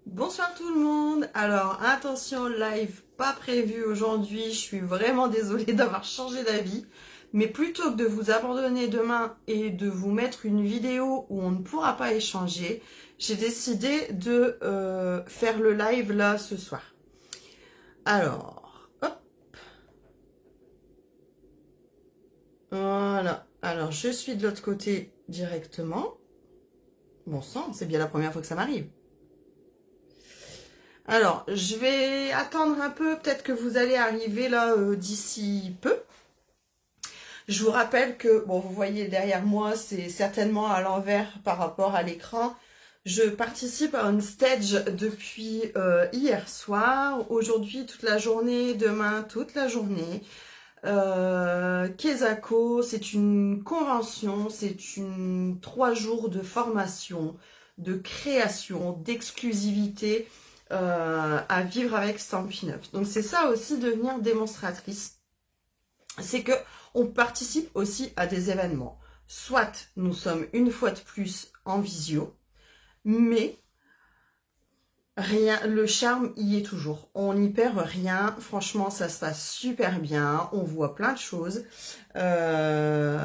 Bonsoir tout le monde. Alors attention, live pas prévu aujourd'hui. Je suis vraiment désolée d'avoir changé d'avis. Mais plutôt que de vous abandonner demain et de vous mettre une vidéo où on ne pourra pas échanger, j'ai décidé de faire le live là ce soir. Alors, hop, voilà. Alors je suis de l'autre côté directement. Bon sang, c'est bien la première fois que ça m'arrive. Alors, je vais attendre un peu, peut-être que vous allez arriver là d'ici peu. Je vous rappelle que, bon, vous voyez derrière moi, c'est certainement à l'envers par rapport à l'écran. Je participe à un stage depuis hier soir, aujourd'hui toute la journée, demain toute la journée. Kesako, c'est une convention, c'est une 3 jours de formation, de création, d'exclusivité à vivre avec Stampin' Up. Donc c'est ça aussi devenir démonstratrice, c'est que on participe aussi à des événements. Soit nous sommes une fois de plus en visio, mais rien, le charme y est toujours. On n'y perd rien. Franchement, ça se passe super bien. On voit plein de choses. On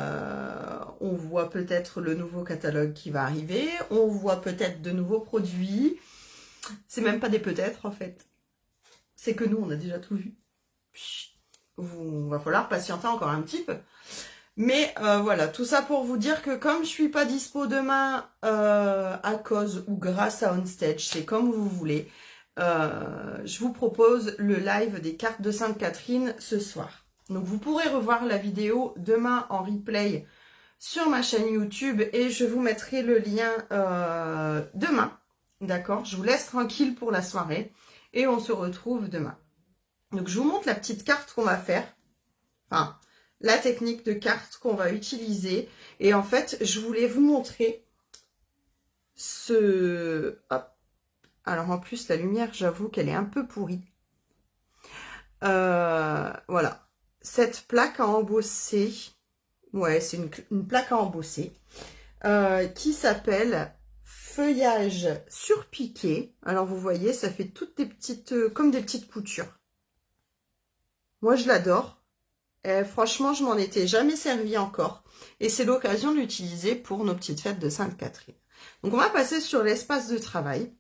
voit peut-être le nouveau catalogue qui va arriver. On voit peut-être de nouveaux produits. C'est même pas des peut-être en fait. C'est que nous, on a déjà tout vu. Va falloir patienter encore un petit peu. Mais voilà, tout ça pour vous dire que comme je suis pas dispo demain à cause ou grâce à OnStage, c'est comme vous voulez, je vous propose le live des cartes de Sainte-Catherine ce soir. Donc vous pourrez revoir la vidéo demain en replay sur ma chaîne YouTube et je vous mettrai le lien demain. D'accord? Je vous laisse tranquille pour la soirée et on se retrouve demain. Donc je vous montre la petite carte qu'on va faire. Enfin, la technique de carte qu'on va utiliser. Et en fait, je voulais vous montrer ce... Hop. Alors en plus, la lumière, j'avoue qu'elle est un peu pourrie. Voilà. Cette plaque à embosser. Ouais, c'est une plaque à embosser. Qui s'appelle feuillage surpiqué. Alors vous voyez, ça fait toutes des petites... comme des petites coutures. Moi, je l'adore. Franchement, je m'en étais jamais servi encore. Et c'est l'occasion de l'utiliser pour nos petites fêtes de Sainte-Catherine. Donc, on va passer sur l'espace de travail.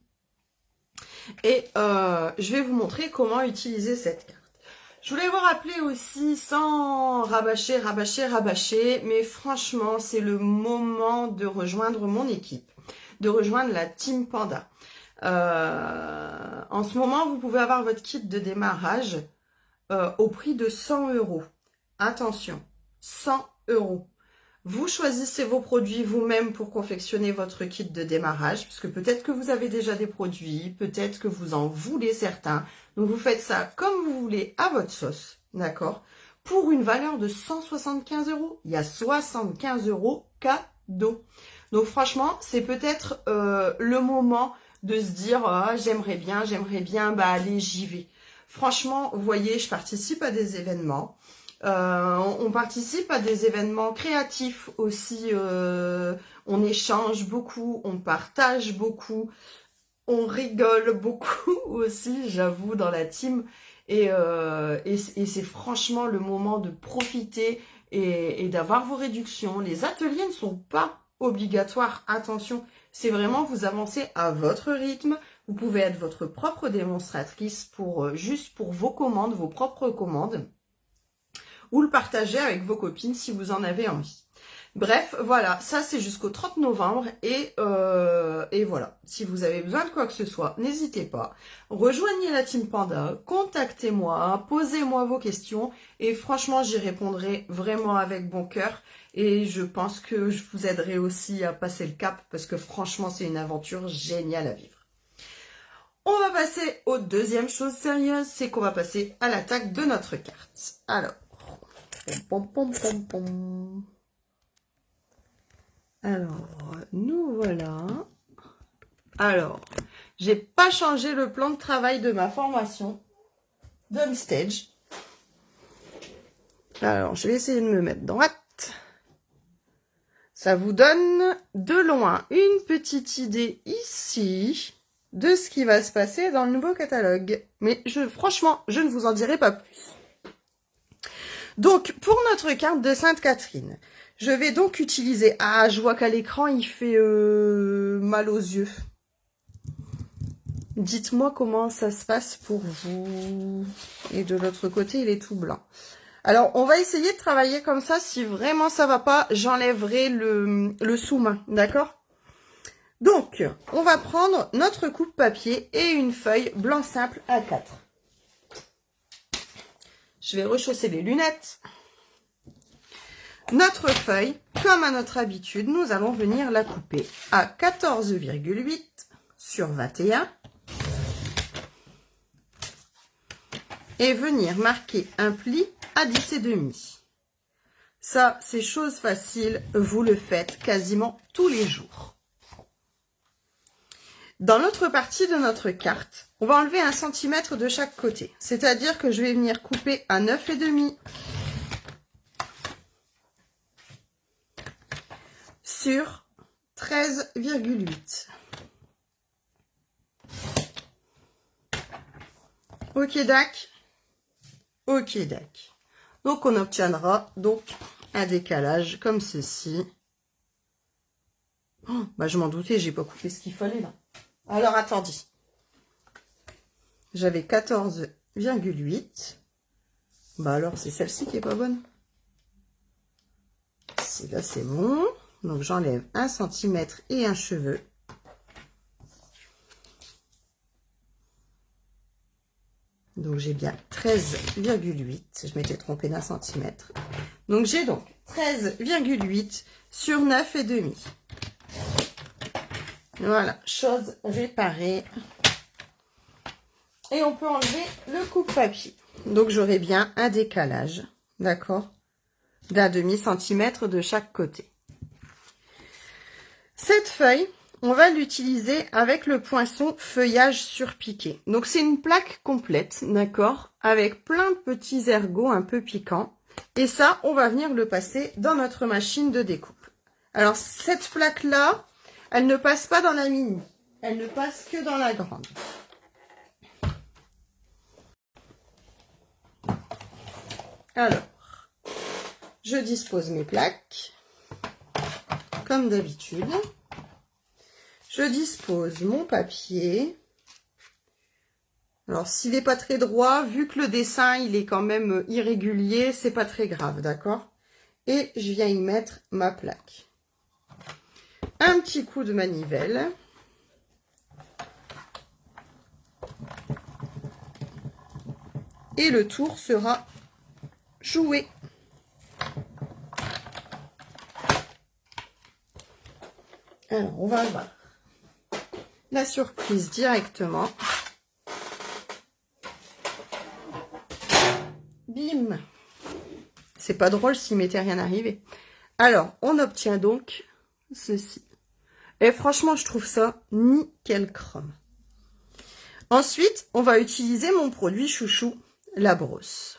Et je vais vous montrer comment utiliser cette carte. Je voulais vous rappeler aussi, sans rabâcher, mais franchement, c'est le moment de rejoindre mon équipe, de rejoindre la Team Panda. En ce moment, vous pouvez avoir votre kit de démarrage au prix de 100 €. Attention, 100 €. Vous choisissez vos produits vous-même pour confectionner votre kit de démarrage, puisque peut-être que vous avez déjà des produits, peut-être que vous en voulez certains. Donc vous faites ça comme vous voulez à votre sauce, d'accord? Pour une valeur de 175 €. Il y a 75 € cadeau. Donc franchement, c'est peut-être le moment de se dire ah, j'aimerais bien, bah allez, j'y vais. Franchement, vous voyez, je participe à des événements. On participe à des événements créatifs aussi. On échange beaucoup, on partage beaucoup, on rigole beaucoup aussi, j'avoue, dans la team. Et c'est franchement le moment de profiter et d'avoir vos réductions. Les ateliers ne sont pas obligatoires, attention. C'est vraiment vous avancez à votre rythme. Vous pouvez être votre propre démonstratrice pour juste pour vos commandes, vos propres commandes, ou le partager avec vos copines si vous en avez envie. Bref, voilà, ça c'est jusqu'au 30 novembre et voilà. Si vous avez besoin de quoi que ce soit, n'hésitez pas. Rejoignez la Team Panda, contactez-moi, posez-moi vos questions et franchement, j'y répondrai vraiment avec bon cœur et je pense que je vous aiderai aussi à passer le cap parce que franchement, c'est une aventure géniale à vivre. On va passer aux deuxième chose sérieuse, c'est qu'on va passer à l'attaque de notre carte. Alors, pom, pom, pom, pom. Alors, nous voilà. Alors, j'ai pas changé le plan de travail de ma formation d'OnStage. Alors, je vais essayer de me mettre droite. Ça vous donne de loin une petite idée ici. de ce qui va se passer dans le nouveau catalogue. Mais franchement, je ne vous en dirai pas plus. Donc, pour notre carte de Sainte-Catherine, je vais donc utiliser... Ah, je vois qu'à l'écran, il fait mal aux yeux. Dites-moi comment ça se passe pour vous. Et de l'autre côté, il est tout blanc. Alors, on va essayer de travailler comme ça. Si vraiment ça va pas, j'enlèverai le sous-main, d'accord? Donc, on va prendre notre coupe papier et une feuille blanc simple A4. Je vais rechausser les lunettes. Notre feuille, comme à notre habitude, nous allons venir la couper à 14,8 sur 21 et venir marquer un pli à 10,5. Ça, c'est chose facile, vous le faites quasiment tous les jours. Dans l'autre partie de notre carte, on va enlever 1 cm de chaque côté. C'est-à-dire que je vais venir couper à 9,5 sur 13,8. Ok, dac. Ok, dac. Donc, on obtiendra donc un décalage comme ceci. Oh, bah, je m'en doutais, j'ai pas coupé ce qu'il fallait là. Alors, attendez. J'avais 14,8. Bah alors, c'est celle-ci qui est pas bonne. Là, c'est bon. Donc, j'enlève 1 cm et un cheveu. Donc, j'ai bien 13,8. Je m'étais trompée d'1 centimètre. Donc, j'ai donc 13,8 sur 9,5. Voilà, chose réparée. Et on peut enlever le coupe-papier. Donc, j'aurai bien un décalage, d'accord, d'1 demi-centimètre de chaque côté. Cette feuille, on va l'utiliser avec le poinçon feuillage surpiqué. Donc, c'est une plaque complète, d'accord, avec plein de petits ergots un peu piquants. Et ça, on va venir le passer dans notre machine de découpe. Alors, cette plaque-là, elle ne passe pas dans la mini. Elle ne passe que dans la grande. Alors, je dispose mes plaques, comme d'habitude. Je dispose mon papier. Alors, s'il n'est pas très droit, vu que le dessin, il est quand même irrégulier, c'est pas très grave, d'accord? Et je viens y mettre ma plaque. Un petit coup de manivelle. Et le tour sera joué. Alors, on va avoir la surprise directement. Bim! C'est pas drôle s'il m'était rien arrivé. Alors, on obtient donc ceci. Et franchement, je trouve ça nickel chrome. Ensuite, on va utiliser mon produit chouchou, la brosse.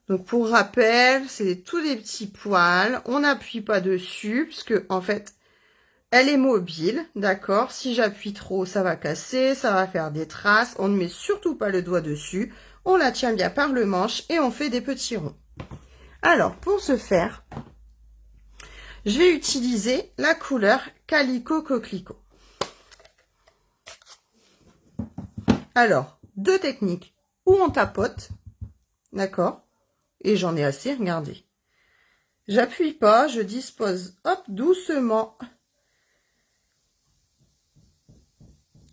Donc, pour rappel, c'est tous des petits poils. On n'appuie pas dessus, parce que, en fait, elle est mobile, d'accord? Si j'appuie trop, ça va casser, ça va faire des traces. On ne met surtout pas le doigt dessus. On la tient bien par le manche et on fait des petits ronds. Alors, pour ce faire, je vais utiliser la couleur Calico Coquelicot. Alors, deux techniques. Où on tapote, d'accord? Et j'en ai assez, regardez. J'appuie pas, je dispose, hop, doucement.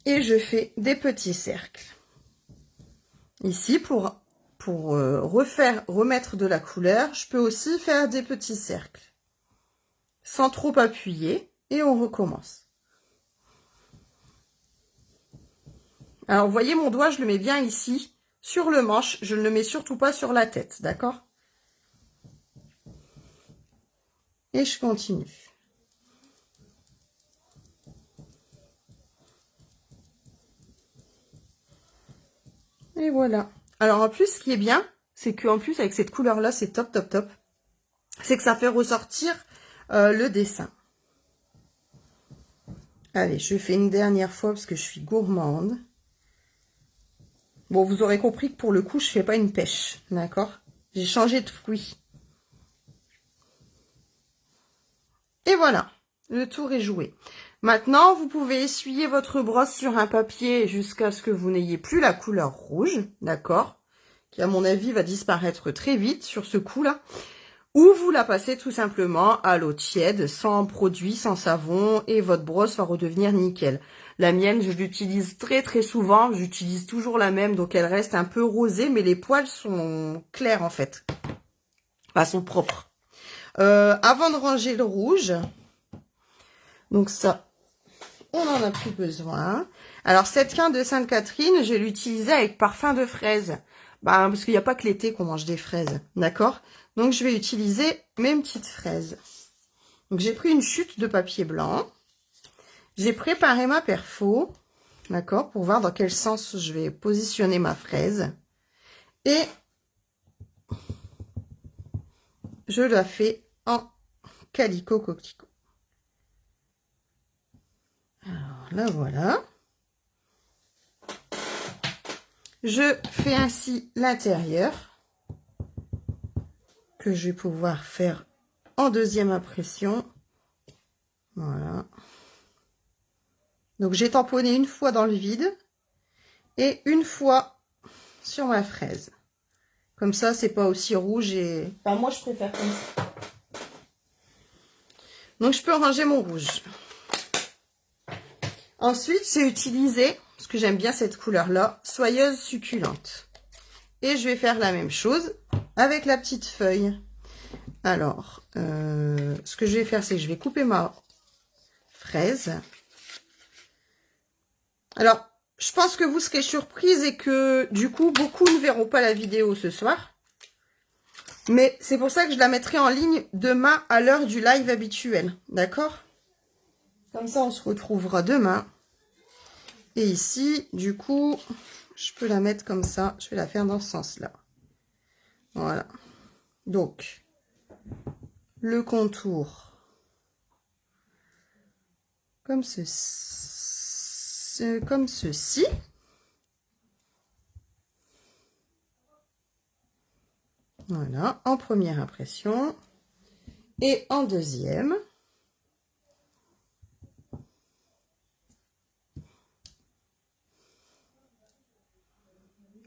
Et je fais des petits cercles. Ici, pour remettre de la couleur, je peux aussi faire des petits cercles. Sans trop appuyer. Et on recommence. Alors, vous voyez, mon doigt, je le mets bien ici, sur le manche. Je ne le mets surtout pas sur la tête, d'accord? Et je continue. Et voilà. Alors, en plus, ce qui est bien, c'est qu'en plus, avec cette couleur-là, c'est top, top, top. C'est que ça fait ressortir le dessin. Allez, je fais une dernière fois parce que je suis gourmande. Bon, vous aurez compris que pour le coup, je fais pas une pêche, d'accord? J'ai changé de fruit. Et voilà, le tour est joué. Maintenant, vous pouvez essuyer votre brosse sur un papier jusqu'à ce que vous n'ayez plus la couleur rouge, d'accord? Qui, à mon avis, va disparaître très vite sur ce coup-là. Ou vous la passez tout simplement à l'eau tiède, sans produit, sans savon, et votre brosse va redevenir nickel. La mienne, je l'utilise très souvent, j'utilise toujours la même, donc elle reste un peu rosée, mais les poils sont clairs en fait. Enfin, sont propres. Avant de ranger le rouge, donc ça, on n'en a plus besoin. Alors cette quinte de Sainte-Catherine, je vais l'utiliser avec parfum de fraise. Bah, parce qu'il n'y a pas que l'été qu'on mange des fraises, d'accord? Donc je vais utiliser mes petites fraises. Donc j'ai pris une chute de papier blanc. J'ai préparé ma perfo, d'accord, pour voir dans quel sens je vais positionner ma fraise. Et je la fais en calicot coquelicot. Alors là, voilà. Je fais ainsi l'intérieur, que je vais pouvoir faire en deuxième impression. Voilà. Donc j'ai tamponné une fois dans le vide et une fois sur ma fraise. Comme ça, c'est pas aussi rouge et... Enfin, moi, je préfère comme ça. Donc, je peux ranger mon rouge. Ensuite, j'ai utilisé, parce que j'aime bien cette couleur-là, soyeuse succulente. Et je vais faire la même chose avec la petite feuille. Alors, ce que je vais faire, c'est que je vais couper ma fraise. Alors, je pense que vous serez surprise et que, du coup, beaucoup ne verront pas la vidéo ce soir. Mais c'est pour ça que je la mettrai en ligne demain à l'heure du live habituel. D'accord? Comme ça, on se retrouvera demain. Et ici, du coup, je peux la mettre comme ça. Je vais la faire dans ce sens-là. Voilà. Donc, le contour. Comme ceci. Comme ceci. Voilà, en première impression. Et en deuxième.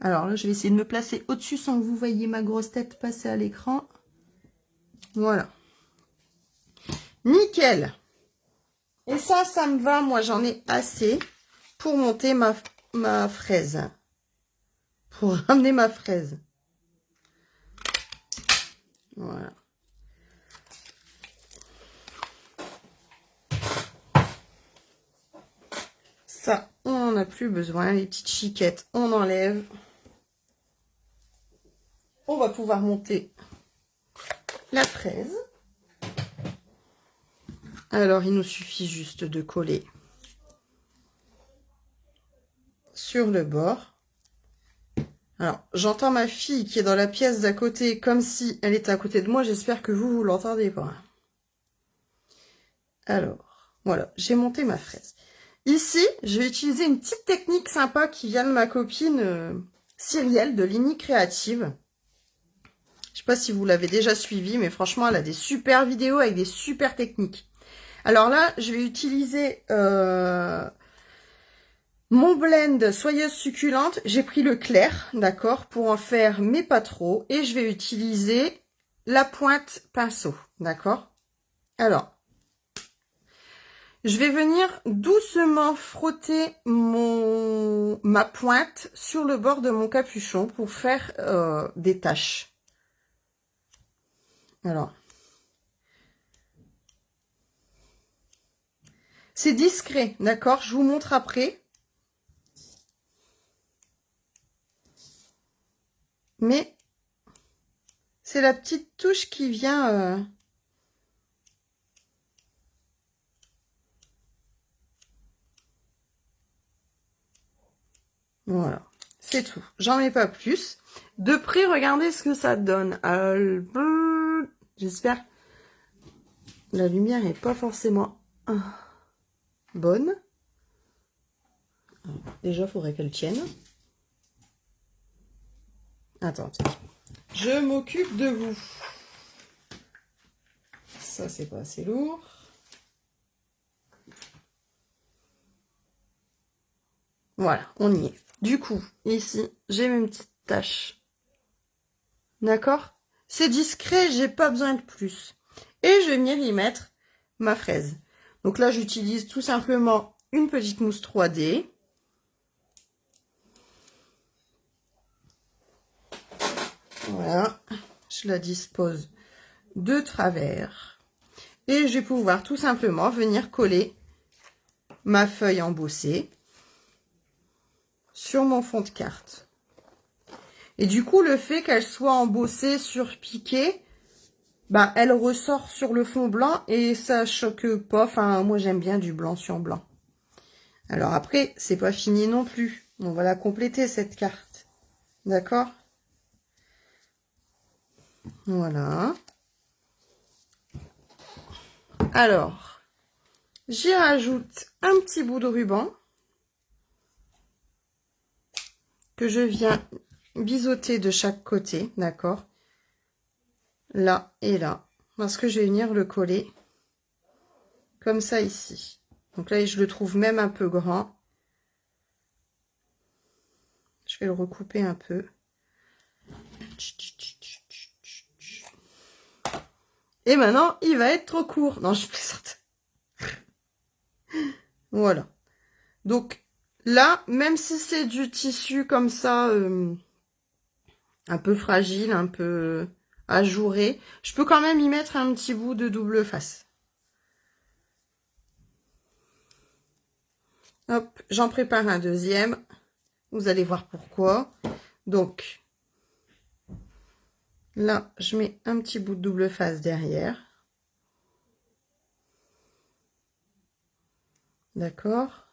Alors là, je vais essayer de me placer au-dessus sans que vous voyez ma grosse tête passer à l'écran. Voilà. Nickel. Et ça me va. Moi, j'en ai assez pour monter ma fraise. Pour ramener ma fraise. Voilà. Ça, on n'en a plus besoin. Les petites chiquettes, on enlève. On va pouvoir monter la fraise. Alors, il nous suffit juste de coller sur le bord. Alors, j'entends ma fille qui est dans la pièce d'à côté comme si elle était à côté de moi. J'espère que vous l'entendez pas. Alors, voilà, j'ai monté ma fraise. Ici, je vais utiliser une petite technique sympa qui vient de ma copine Cyrielle de Ligny Créative. Je sais pas si vous l'avez déjà suivi, mais franchement, elle a des super vidéos avec des super techniques. Alors là, je vais utiliser mon blend soyeuse succulente. J'ai pris le clair, d'accord, pour en faire mais pas trop. Et je vais utiliser la pointe pinceau, d'accord. Alors, je vais venir doucement frotter ma pointe sur le bord de mon capuchon pour faire des taches. Alors, c'est discret, d'accord? Je vous montre après. Mais c'est la petite touche qui vient... Voilà, c'est tout. J'en mets pas plus. De près, regardez ce que ça donne. J'espère que la lumière est pas forcément... bonne. Déjà, il faudrait qu'elle tienne. Attendez. Je m'occupe de vous. Ça, c'est pas assez lourd. Voilà, on y est. Du coup, ici, j'ai mes petites taches. D'accord? C'est discret, j'ai pas besoin de plus. Et je vais venir y mettre ma fraise. Donc là, j'utilise tout simplement une petite mousse 3D. Voilà, je la dispose de travers. Et je vais pouvoir tout simplement venir coller ma feuille embossée sur mon fond de carte. Et du coup, le fait qu'elle soit embossée sur piqué, bah, elle ressort sur le fond blanc et ça choque pas. Enfin, moi, j'aime bien du blanc sur blanc. Alors après, c'est pas fini non plus. On va la compléter, cette carte. D'accord? Voilà. Alors, j'y rajoute un petit bout de ruban que je viens biseauter de chaque côté, d'accord? Là et là. Parce que je vais venir le coller comme ça ici. Donc là, je le trouve même un peu grand. Je vais le recouper un peu. Et maintenant, il va être trop court. Non, je plaisante. Voilà. Donc là, même si c'est du tissu comme ça, un peu fragile, un peu ajouré, je peux quand même y mettre un petit bout de double face. Hop, j'en prépare un deuxième. Vous allez voir pourquoi. Donc, là, je mets un petit bout de double face derrière. D'accord?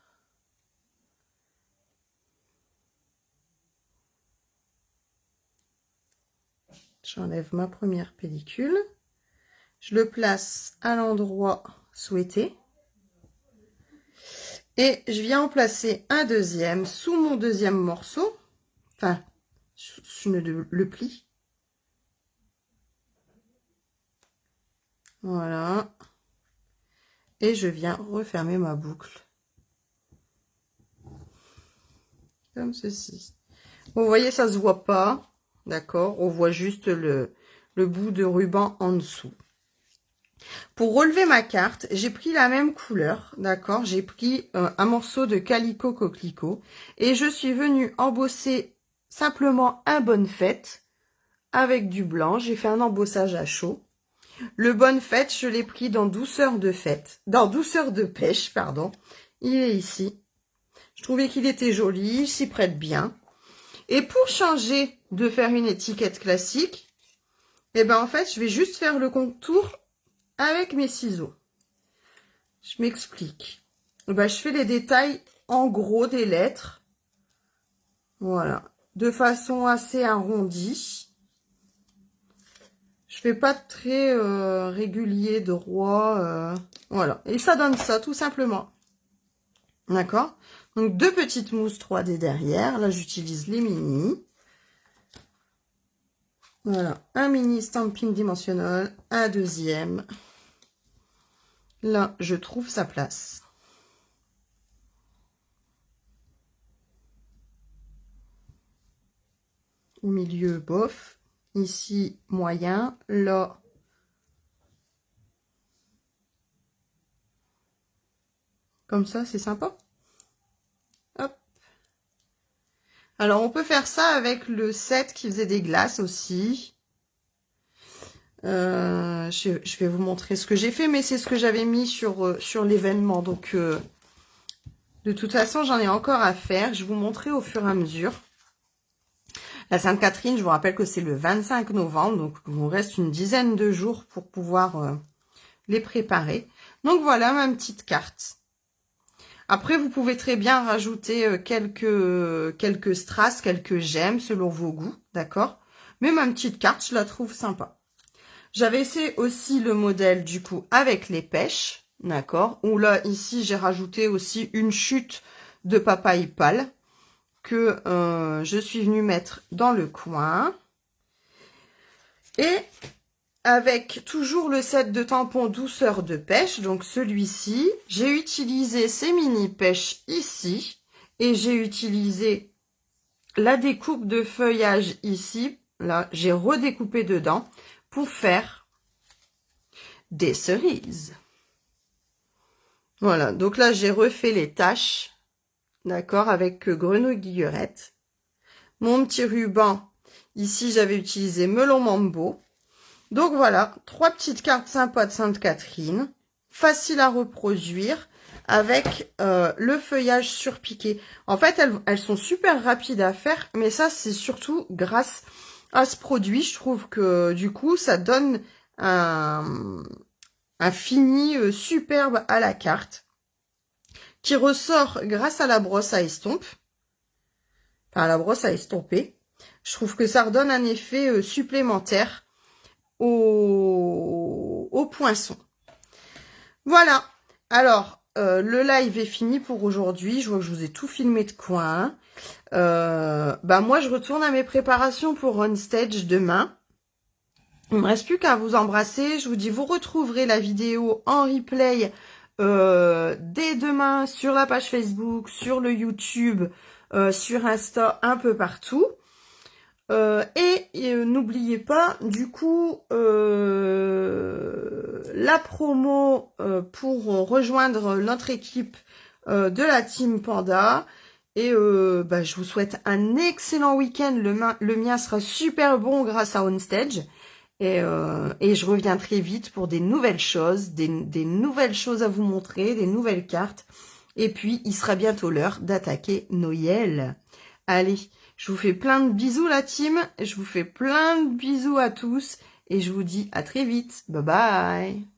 J'enlève ma première pellicule. Je le place à l'endroit souhaité. Et je viens en placer un deuxième sous mon deuxième morceau. Enfin, sous le pli. Voilà. Et je viens refermer ma boucle. Comme ceci. Vous voyez, ça se voit pas. D'accord? On voit juste le bout de ruban en dessous. Pour relever ma carte, j'ai pris la même couleur, d'accord? J'ai pris un morceau de Calico Coquelicot et je suis venue embosser simplement un bonne fête avec du blanc. J'ai fait un embossage à chaud. Le bonne fête, je l'ai pris dans douceur de fête, dans douceur de pêche, pardon. Il est ici. Je trouvais qu'il était joli, il s'y prête bien. Et pour changer de faire une étiquette classique, eh ben en fait, je vais juste faire le contour avec mes ciseaux. Je m'explique. Ben, je fais les détails en gros des lettres. Voilà. De façon assez arrondie. Je fais pas de traits réguliers, droits. Voilà. Et ça donne ça, tout simplement. D'accord? Donc, deux petites mousses 3D derrière. Là, j'utilise les mini. Voilà. Un mini Stampin' Dimensional. Un deuxième. Là, je trouve sa place. Au milieu, bof. Ici, moyen. Là, comme ça, c'est sympa. Hop. Alors, on peut faire ça avec le set qui faisait des glaces aussi. Je vais vous montrer ce que j'ai fait, mais c'est ce que j'avais mis sur l'événement. Donc, de toute façon, j'en ai encore à faire. Je vais vous montrer au fur et à mesure. La Sainte-Catherine, je vous rappelle que c'est le 25 novembre. Donc, il vous reste une dizaine de jours pour pouvoir les préparer. Donc, voilà ma petite carte. Après, vous pouvez très bien rajouter quelques strass, quelques gemmes selon vos goûts, d'accord? Mais ma petite carte, je la trouve sympa. J'avais essayé aussi le modèle, du coup, avec les pêches, D'accord. Ou là, ici, j'ai rajouté aussi une chute de papaye pâle que je suis venue mettre dans le coin. Et avec toujours le set de tampons douceur de pêche, donc celui-ci, j'ai utilisé ces mini pêches ici et j'ai utilisé la découpe de feuillage ici. Là, j'ai redécoupé dedans pour faire des cerises. Voilà, donc là, j'ai refait les taches, d'accord, avec grenouille guillerette. Mon petit ruban, ici, j'avais utilisé melon mambo. Donc voilà, 3 petites cartes sympas de Sainte-Catherine, faciles à reproduire, avec le feuillage surpiqué. En fait, elles sont super rapides à faire, mais ça, c'est surtout grâce à ce produit. Je trouve que du coup, ça donne un fini superbe à la carte, qui ressort grâce à la brosse à estompe, enfin à la brosse à estomper. Je trouve que ça redonne un effet supplémentaire au poinçon. Voilà. Alors, le live est fini pour aujourd'hui. Je vois que je vous ai tout filmé de coin. Moi, je retourne à mes préparations pour On Stage demain. Il ne me reste plus qu'à vous embrasser. Je vous dis, vous retrouverez la vidéo en replay dès demain sur la page Facebook, sur le YouTube, sur Insta, un peu partout. N'oubliez pas, du coup, la promo pour rejoindre notre équipe de la Team Panda. Et je vous souhaite un excellent week-end. Le mien sera super bon grâce à OnStage. Et je reviens très vite pour des nouvelles choses, des nouvelles choses à vous montrer, des nouvelles cartes. Et puis, il sera bientôt l'heure d'attaquer Noël. Allez, je vous fais plein de bisous la team, je vous fais plein de bisous à tous et je vous dis à très vite. Bye bye.